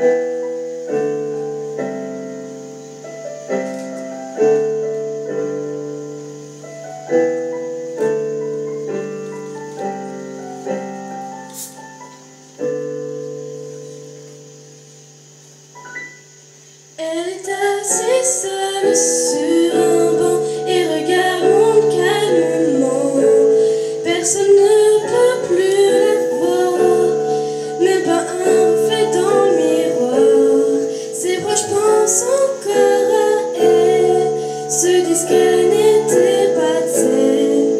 Elle est assise seule sur un banc et regarde mon calmement. Personne ne peut plus la voir, même pas un reflet dans le miroir. Ses proches pensent encore à elle, se disent qu'elle n'était pas seule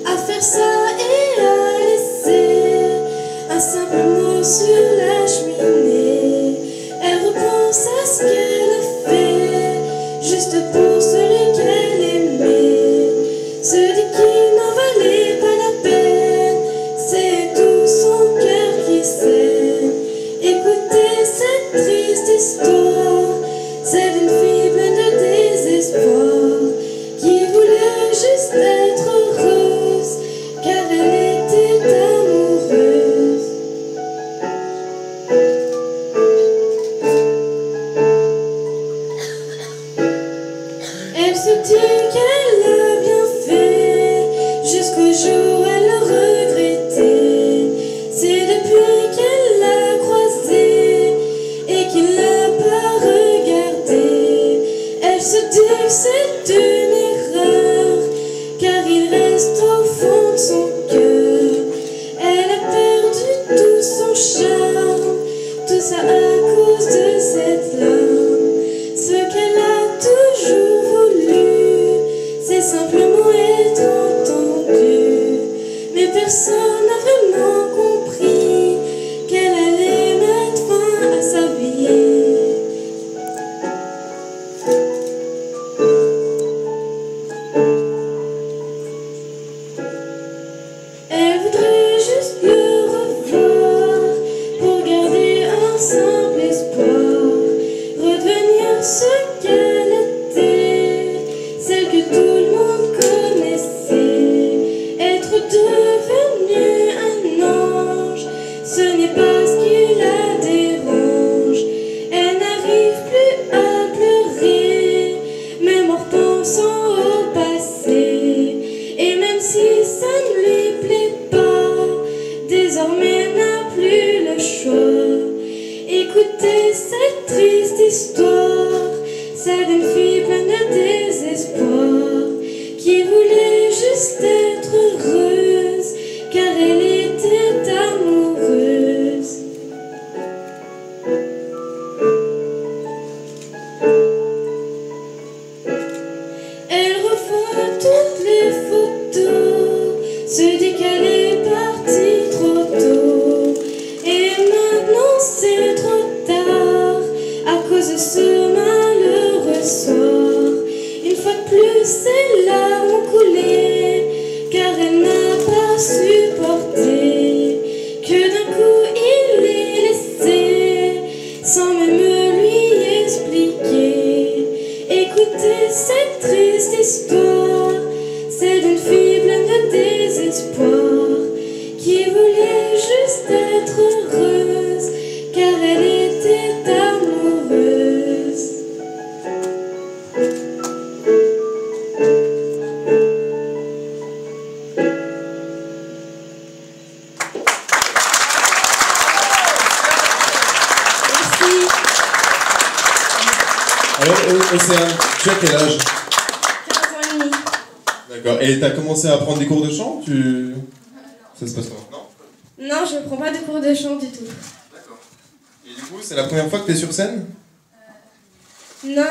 à faire ça et à laisser un simple mot sur la cheminée. Elle repense à ce qu'elle a fait, juste pour celui qu'elle aimait. Se dit qu'il n'en valait pas la peine, c'est tout son cœur qui sait. Écoutez cette triste histoire, c'est d'une fille pleine de désespoir, qui voulait juste être heureuse, car elle était amoureuse. Elle se dit qu'elle a bien fait, jusqu'au jour où elle l'a regretté. C'est depuis qu'elle l'a croisé et qu'il l'a pas regardé. Elle se dit que c'est une erreur, car il reste au fond de son cœur. Elle a perdu tout son charme, tout ça à cause de cette larme. Ce qu'elle a toujours voulu, c'est simplement être entendue. Mais personne n'a vraiment compris qu'elle allait mettre fin à sa vie. Elle voudrait juste le revoir pour garder un simple espoir, redevenir ce qu'elle était, celle que tout le monde connaissait. Être devenue un ange, ce n'est pas ce qui la dérange. Elle n'arrive plus à pleurer, même en repensant au passé. Et même si ça ne lui plaît pas, désormais n'a plus le choix. Écoutez cette triste histoire, celle d'une fille pleine de désespoir, qui voulait juste être heureuse, car elle était amoureuse. Elle revoit toutes les photos, se dit qu'elle est partie trop tôt. Et maintenant c'est trop tard, à cause de ce malheureux sort. Une fois de plus ses larmes ont coulé, car elle n'a pas supporté que d'un coup il l'ait laissée, sans même lui expliquer. Écoutez cette triste histoire, c'est d'une fille pleine de désespoir, qui voulait juste être heureuse, car elle était amoureuse. Merci. Alors, Océane, tu as quel âge? 15 ans et demi. D'accord. Et t'as commencé à prendre des cours de chant? Ça se passe comment? Non? Non, je ne prends pas de cours de chant du tout. D'accord. Et du coup, c'est la première fois que t'es sur scène? Non,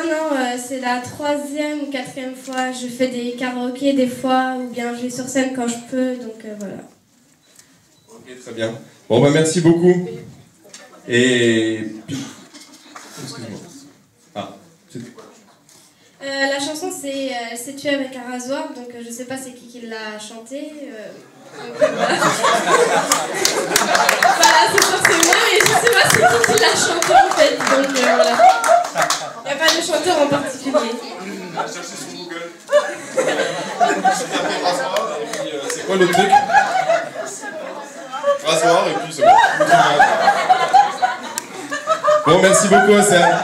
c'est la 3e ou 4e fois. Je fais des karaokés des fois, ou bien je vais sur scène quand je peux, donc voilà. Ok, très bien. Bon, bah merci beaucoup. Et puis... Excuse-moi. Ah, c'était quoi? La chanson, c'est Elle s'est tuée avec un rasoir, donc je sais pas c'est qui l'a chanté. Donc, voilà. Voilà, c'est sûr que c'est moi, mais je sais pas c'est qui l'a chanté en fait, donc voilà. Il n'y a pas de chanteur en particulier. Chercher sur Google. J'ai tapé rasoir, et puis c'est quoi le truc? Rasoir, et puis c'est bon. Bon, merci beaucoup, Océane.